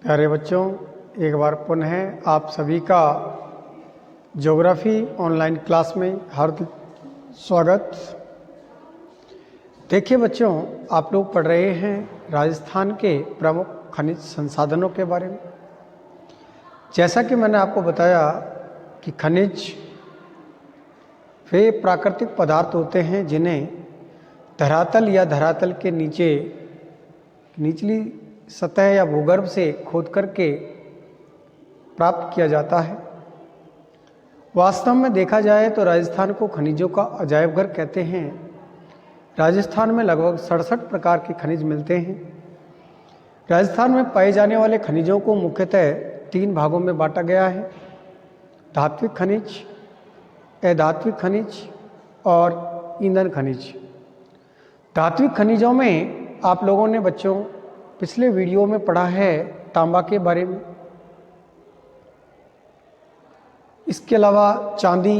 प्यारे बच्चों, एक बार पुनः आप सभी का ज्योग्राफी ऑनलाइन क्लास में हार्दिक स्वागत। देखिए बच्चों, आप लोग पढ़ रहे हैं राजस्थान के प्रमुख खनिज संसाधनों के बारे में। जैसा कि मैंने आपको बताया कि खनिज वे प्राकृतिक पदार्थ होते हैं जिन्हें धरातल या धरातल के नीचे निचली सतह या भूगर्भ से खोद करके प्राप्त किया जाता है। वास्तव में देखा जाए तो राजस्थान को खनिजों का अजायब घर कहते हैं। राजस्थान में लगभग 67 प्रकार के खनिज मिलते हैं। राजस्थान में पाए जाने वाले खनिजों को मुख्यतः 3 भागों में बांटा गया है: धात्विक खनिज, अधात्विक खनिज और ईंधन खनिज। धात्विक खनिजों में आप लोगों ने बच्चों पिछले वीडियो में पढ़ा है तांबा के बारे में। इसके अलावा चांदी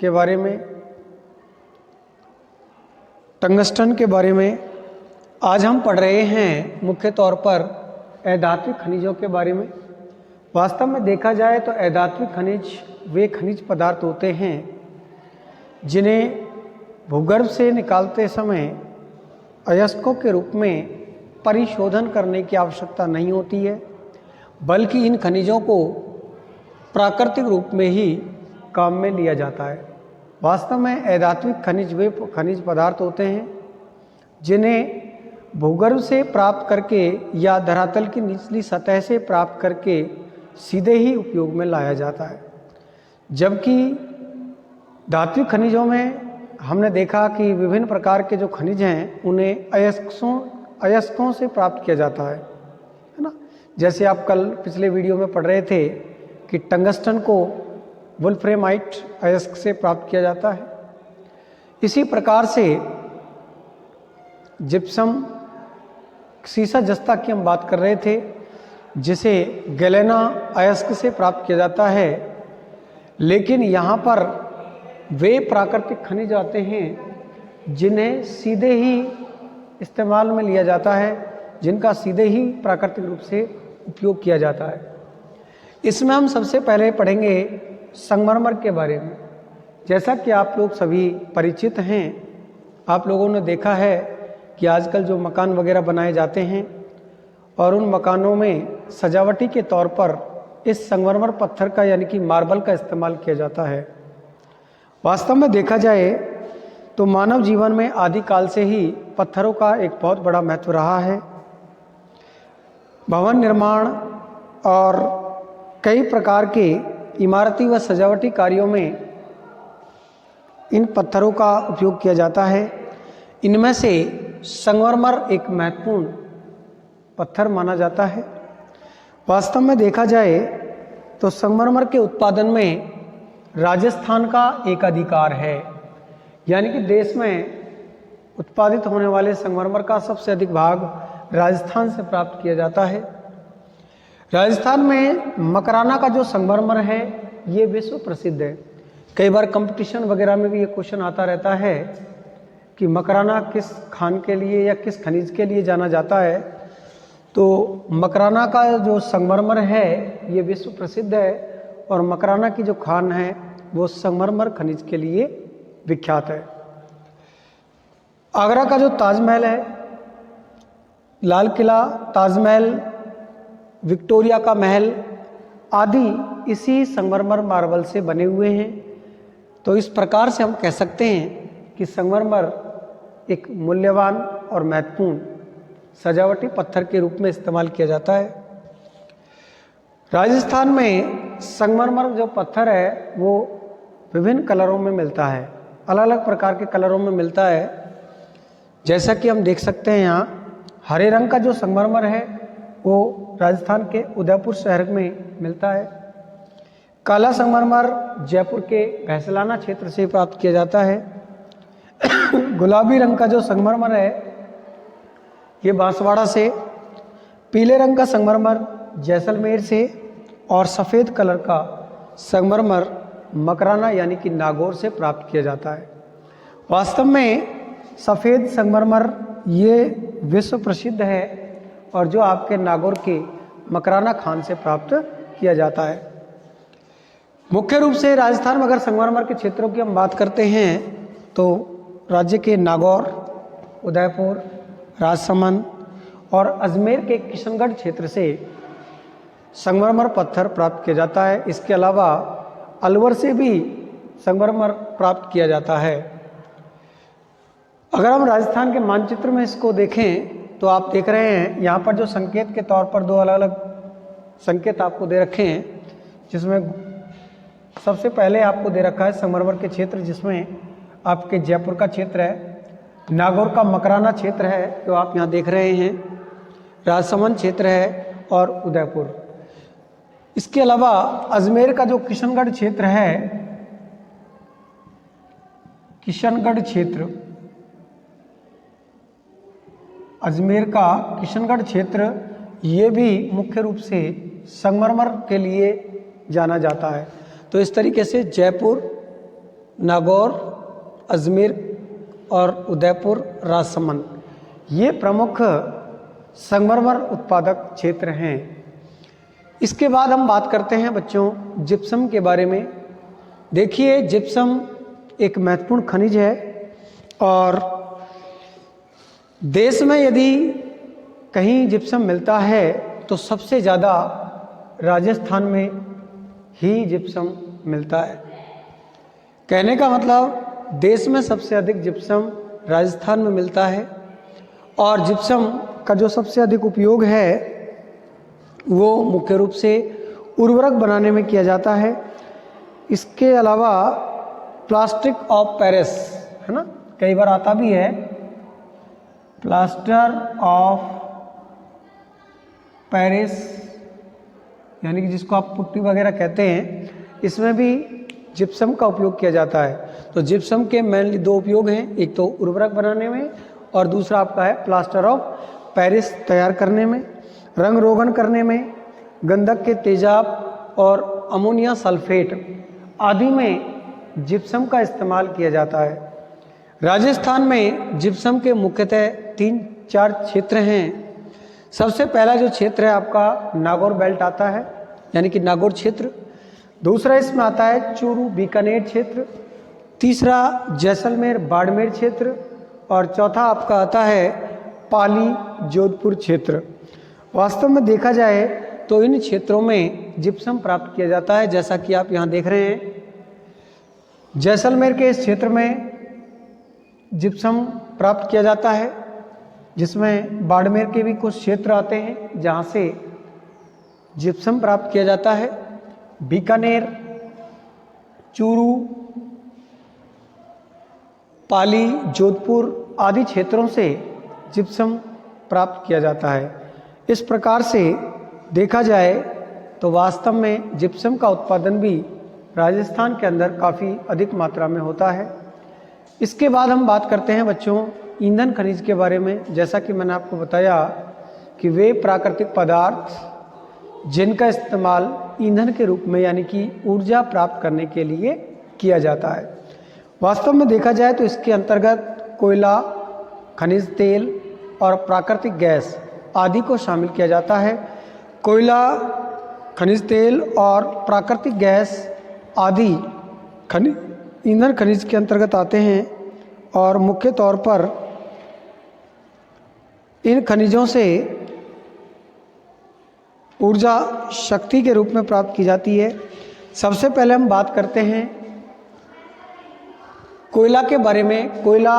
के बारे में, टंगस्टन के बारे में। आज हम पढ़ रहे हैं मुख्य तौर पर अधात्विक खनिजों के बारे में। वास्तव में देखा जाए तो अधात्विक खनिज वे खनिज पदार्थ होते हैं जिन्हें भूगर्भ से निकालते समय अयस्कों के रूप में परिशोधन करने की आवश्यकता नहीं होती है, बल्कि इन खनिजों को प्राकृतिक रूप में ही काम में लिया जाता है। वास्तव में अधात्विक खनिज वे खनिज पदार्थ होते हैं जिन्हें भूगर्भ से प्राप्त करके या धरातल की निचली सतह से प्राप्त करके सीधे ही उपयोग में लाया जाता है। जबकि धात्विक खनिजों में हमने देखा कि विभिन्न प्रकार के जो खनिज हैं उन्हें अयस्कों से प्राप्त किया जाता है ना। जैसे आप कल पिछले वीडियो में पढ़ रहे थे कि टंगस्टन को वुल्फ्रेमाइट अयस्क से प्राप्त किया जाता है। इसी प्रकार से जिप्सम, सीसा जस्ता की हम बात कर रहे थे, जिसे गैलेना अयस्क से प्राप्त किया जाता है। लेकिन यहाँ पर वे प्राकृतिक खनिज आते हैं जिन्हें सीधे ही इस्तेमाल में लिया जाता है, जिनका सीधे ही प्राकृतिक रूप से उपयोग किया जाता है। इसमें हम सबसे पहले पढ़ेंगे संगमरमर के बारे में। जैसा कि आप लोग सभी परिचित हैं, आप लोगों ने देखा है कि आजकल जो मकान वगैरह बनाए जाते हैं और उन मकानों में सजावटी के तौर पर इस संगमरमर पत्थर का यानी कि मार्बल का इस्तेमाल किया जाता है। वास्तव में देखा जाए तो मानव जीवन में आदिकाल से ही पत्थरों का एक बहुत बड़ा महत्व रहा है। भवन निर्माण और कई प्रकार के इमारती व सजावटी कार्यों में इन पत्थरों का उपयोग किया जाता है। इनमें से संगमरमर एक महत्वपूर्ण पत्थर माना जाता है। वास्तव में देखा जाए तो संगमरमर के उत्पादन में राजस्थान का एक अधिकार है, यानी कि देश में उत्पादित होने वाले संगमरमर का सबसे अधिक भाग राजस्थान से प्राप्त किया जाता है। राजस्थान में मकराना का जो संगमरमर है ये विश्व प्रसिद्ध है। कई बार कंपटीशन वगैरह में भी ये क्वेश्चन आता रहता है कि मकराना किस खान के लिए या किस खनिज के लिए जाना जाता है। तो मकराना का जो संगमरमर है ये विश्व प्रसिद्ध है और मकराना की जो खान है वो संगमरमर खनिज के लिए विख्यात है। आगरा का जो ताजमहल है, लाल किला, ताजमहल, विक्टोरिया का महल आदि इसी संगमरमर मार्बल से बने हुए हैं। तो इस प्रकार से हम कह सकते हैं कि संगमरमर एक मूल्यवान और महत्वपूर्ण सजावटी पत्थर के रूप में इस्तेमाल किया जाता है। राजस्थान में संगमरमर जो पत्थर है वो विभिन्न कलरों में मिलता है, अलग अलग प्रकार के कलरों में मिलता है। जैसा कि हम देख सकते हैं यहाँ हरे रंग का जो संगमरमर है वो राजस्थान के उदयपुर शहर में मिलता है। काला संगमरमर जयपुर के भैंसलाना क्षेत्र से प्राप्त किया जाता है। गुलाबी रंग का जो संगमरमर है ये बांसवाड़ा से, पीले रंग का संगमरमर जैसलमेर से और सफ़ेद कलर का संगमरमर मकराना यानी कि नागौर से प्राप्त किया जाता है। वास्तव में सफ़ेद संगमरमर ये विश्व प्रसिद्ध है और जो आपके नागौर के मकराना खान से प्राप्त किया जाता है। मुख्य रूप से राजस्थान में अगर संगमरमर के क्षेत्रों की हम बात करते हैं तो राज्य के नागौर, उदयपुर, राजसमंद और अजमेर के किशनगढ़ क्षेत्र से संगमरमर पत्थर प्राप्त किया जाता है। इसके अलावा अलवर से भी संगमरमर प्राप्त किया जाता है। अगर हम राजस्थान के मानचित्र में इसको देखें तो आप देख रहे हैं यहाँ पर जो संकेत के तौर पर दो अलग अलग संकेत आपको दे रखे हैं, जिसमें सबसे पहले आपको दे रखा है संगमरमर के क्षेत्र, जिसमें आपके जयपुर का क्षेत्र है, नागौर का मकराना क्षेत्र है जो आप यहाँ देख रहे हैं, राजसमंद क्षेत्र है और उदयपुर। इसके अलावा अजमेर का जो किशनगढ़ क्षेत्र है, किशनगढ़ क्षेत्र, अजमेर का किशनगढ़ क्षेत्र, ये भी मुख्य रूप से संगमरमर के लिए जाना जाता है। तो इस तरीके से जयपुर, नागौर, अजमेर और उदयपुर, राजसमंद ये प्रमुख संगमरमर उत्पादक क्षेत्र हैं। इसके बाद हम बात करते हैं बच्चों जिप्सम के बारे में। देखिए, जिप्सम एक महत्वपूर्ण खनिज है और देश में यदि कहीं जिप्सम मिलता है तो सबसे ज़्यादा राजस्थान में ही जिप्सम मिलता है। कहने का मतलब देश में सबसे अधिक जिप्सम राजस्थान में मिलता है और जिप्सम का जो सबसे अधिक उपयोग है वो मुख्य रूप से उर्वरक बनाने में किया जाता है। इसके अलावा प्लास्टिक ऑफ पेरिस, है ना, कई बार आता भी है, प्लास्टर ऑफ पेरिस, यानी कि जिसको आप पुट्टी वगैरह कहते हैं, इसमें भी जिप्सम का उपयोग किया जाता है। तो जिप्सम के मेनली दो उपयोग हैं, एक तो उर्वरक बनाने में और दूसरा आपका है प्लास्टर ऑफ पेरिस तैयार करने में, रंग रोगन करने में, गंधक के तेजाब और अमोनिया सल्फेट आदि में जिप्सम का इस्तेमाल किया जाता है। राजस्थान में जिप्सम के मुख्यतः 3-4 क्षेत्र हैं। सबसे पहला जो क्षेत्र है आपका नागौर बेल्ट आता है, यानी कि नागौर क्षेत्र। दूसरा इसमें आता है चूरू बीकानेर क्षेत्र, तीसरा जैसलमेर बाड़मेर क्षेत्र और चौथा आपका आता है पाली जोधपुर क्षेत्र। वास्तव में देखा जाए तो इन क्षेत्रों में जिप्सम प्राप्त किया जाता है, जैसा कि आप यहाँ देख रहे हैं। जैसलमेर के इस क्षेत्र में जिप्सम प्राप्त किया जाता है, जिसमें बाड़मेर के भी कुछ क्षेत्र आते हैं जहाँ से जिप्सम प्राप्त किया जाता है। बीकानेर, चूरू, पाली, जोधपुर आदि क्षेत्रों से जिप्सम प्राप्त किया जाता है। इस प्रकार से देखा जाए तो वास्तव में जिप्सम का उत्पादन भी राजस्थान के अंदर काफ़ी अधिक मात्रा में होता है। इसके बाद हम बात करते हैं बच्चों ईंधन खनिज के बारे में। जैसा कि मैंने आपको बताया कि वे प्राकृतिक पदार्थ जिनका इस्तेमाल ईंधन के रूप में यानी कि ऊर्जा प्राप्त करने के लिए किया जाता है। वास्तव में देखा जाए तो इसके अंतर्गत कोयला, खनिज तेल और प्राकृतिक गैस आदि को शामिल किया जाता है। कोयला, खनिज तेल और प्राकृतिक गैस आदि ईंधन खनिज के अंतर्गत आते हैं और मुख्य तौर पर इन खनिजों से ऊर्जा शक्ति के रूप में प्राप्त की जाती है। सबसे पहले हम बात करते हैं कोयला के बारे में। कोयला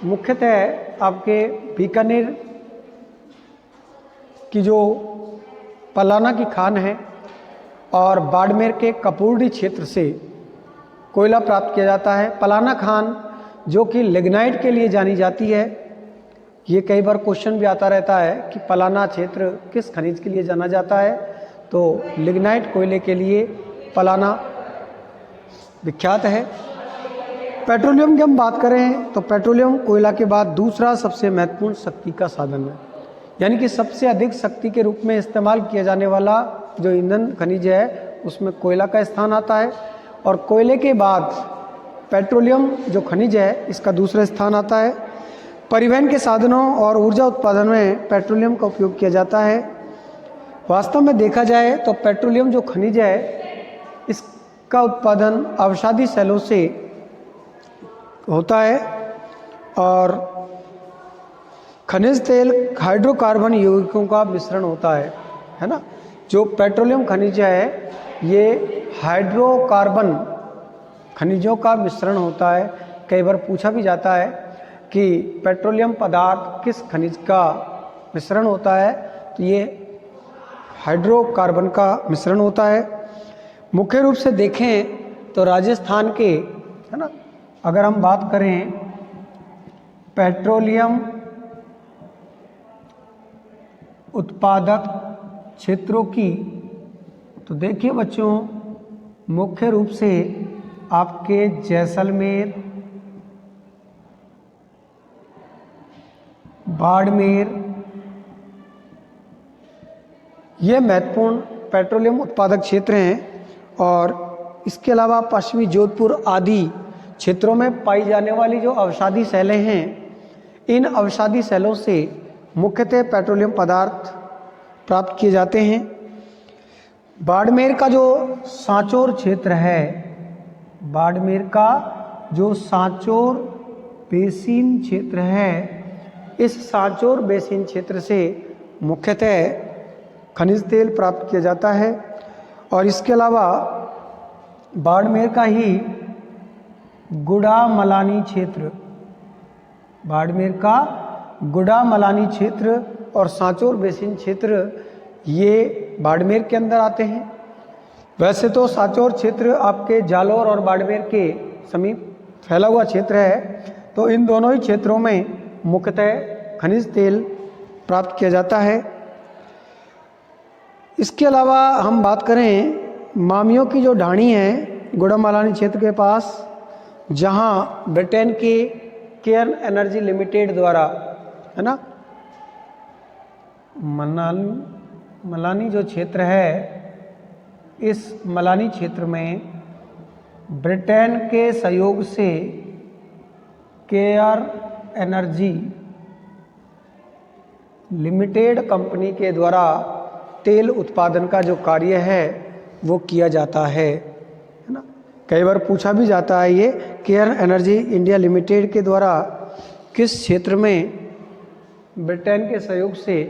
मुख्यतः आपके बीकानेर की जो पलाना की खान है और बाड़मेर के कपूरडी क्षेत्र से कोयला प्राप्त किया जाता है। पलाना खान जो कि लिग्नाइट के लिए जानी जाती है, ये कई बार क्वेश्चन भी आता रहता है कि पलाना क्षेत्र किस खनिज के लिए जाना जाता है, तो लिग्नाइट कोयले के लिए पलाना विख्यात है। पेट्रोलियम की हम बात करें तो पेट्रोलियम कोयला के बाद दूसरा सबसे महत्वपूर्ण शक्ति का साधन है, यानी कि सबसे अधिक शक्ति के रूप में इस्तेमाल किया जाने वाला जो ईंधन खनिज है उसमें कोयला का स्थान आता है। और कोयले के बाद पेट्रोलियम जो खनिज है इसका दूसरा स्थान आता है। परिवहन के साधनों और ऊर्जा उत्पादन में पेट्रोलियम का उपयोग किया जाता है। वास्तव में देखा जाए तो पेट्रोलियम जो खनिज है इसका उत्पादन अवसादी सेलों से होता है और खनिज तेल हाइड्रोकार्बन यौगिकों का मिश्रण होता है ना। जो पेट्रोलियम खनिज है ये हाइड्रोकार्बन खनिजों का मिश्रण होता है। कई बार पूछा भी जाता है कि पेट्रोलियम पदार्थ किस खनिज का मिश्रण होता है, तो ये हाइड्रोकार्बन का मिश्रण होता है। मुख्य रूप से देखें तो राजस्थान के, है ना, अगर हम बात करें पेट्रोलियम उत्पादक क्षेत्रों की, तो देखिए बच्चों मुख्य रूप से आपके जैसलमेर, बाड़मेर, ये महत्वपूर्ण पेट्रोलियम उत्पादक क्षेत्र हैं। और इसके अलावा पश्चिमी जोधपुर आदि क्षेत्रों में पाई जाने वाली जो अवसादी सेलें हैं, इन अवसादी सेलों से मुख्यतः पेट्रोलियम पदार्थ प्राप्त किए जाते हैं। बाड़मेर का जो सांचौर क्षेत्र है, बाड़मेर का जो सांचौर बेसिन क्षेत्र है, इस सांचौर बेसिन क्षेत्र से मुख्यतः खनिज तेल प्राप्त किया जाता है। और इसके अलावा बाड़मेर का ही गुड़ामलानी क्षेत्र, बाड़मेर का गुड़ामलानी क्षेत्र और सांचौर बेसिन क्षेत्र ये बाड़मेर के अंदर आते हैं। वैसे तो सांचौर क्षेत्र आपके जालौर और बाड़मेर के समीप फैला हुआ क्षेत्र है, तो इन दोनों ही क्षेत्रों में मुख्यतः खनिज तेल प्राप्त किया जाता है। इसके अलावा हम बात करें मामियों की जो ढाणी है गुड़ामलानी क्षेत्र के पास, जहां ब्रिटेन के केयर्न एनर्जी लिमिटेड द्वारा, है ना, मलानी जो क्षेत्र है, इस मलानी क्षेत्र में ब्रिटेन के सहयोग से केयर एनर्जी लिमिटेड कंपनी के द्वारा तेल उत्पादन का जो कार्य है वो किया जाता है ना। कई बार पूछा भी जाता है ये केयर एनर्जी इंडिया लिमिटेड के द्वारा किस क्षेत्र में ब्रिटेन के सहयोग से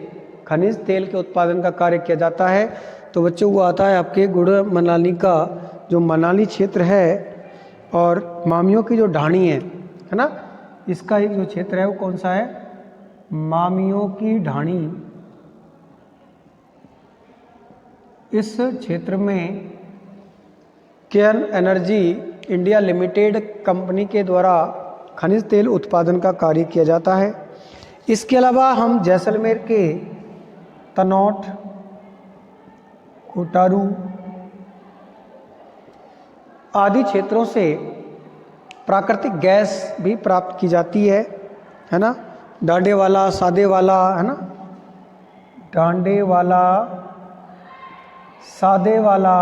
खनिज तेल के उत्पादन का कार्य किया जाता है, तो बच्चों वो आता है आपके गुड़ामलानी का जो मनाली क्षेत्र है और मामियों की जो ढाणी है ना, इसका एक जो क्षेत्र है वो कौन सा है, मामियों की ढाणी। इस क्षेत्र में Cairn energy India limited company के द्वारा खनिज तेल उत्पादन का कार्य किया जाता है। इसके अलावा हम जैसलमेर के तनौट, कोटारू आदि क्षेत्रों से प्राकृतिक गैस भी प्राप्त की जाती है ना। डांडे वाला, सादे वाला, है ना, डांडे वाला, सादे वाला,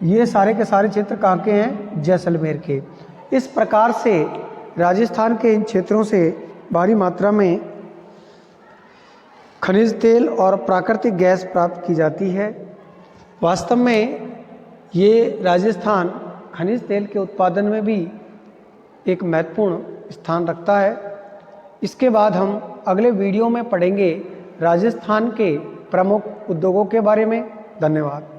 ये सारे के सारे क्षेत्र कहाँ के हैं, जैसलमेर के। इस प्रकार से राजस्थान के इन क्षेत्रों से भारी मात्रा में खनिज तेल और प्राकृतिक गैस प्राप्त की जाती है। वास्तव में ये राजस्थान खनिज तेल के उत्पादन में भी एक महत्वपूर्ण स्थान रखता है। इसके बाद हम अगले वीडियो में पढ़ेंगे राजस्थान के प्रमुख उद्योगों के बारे में। धन्यवाद।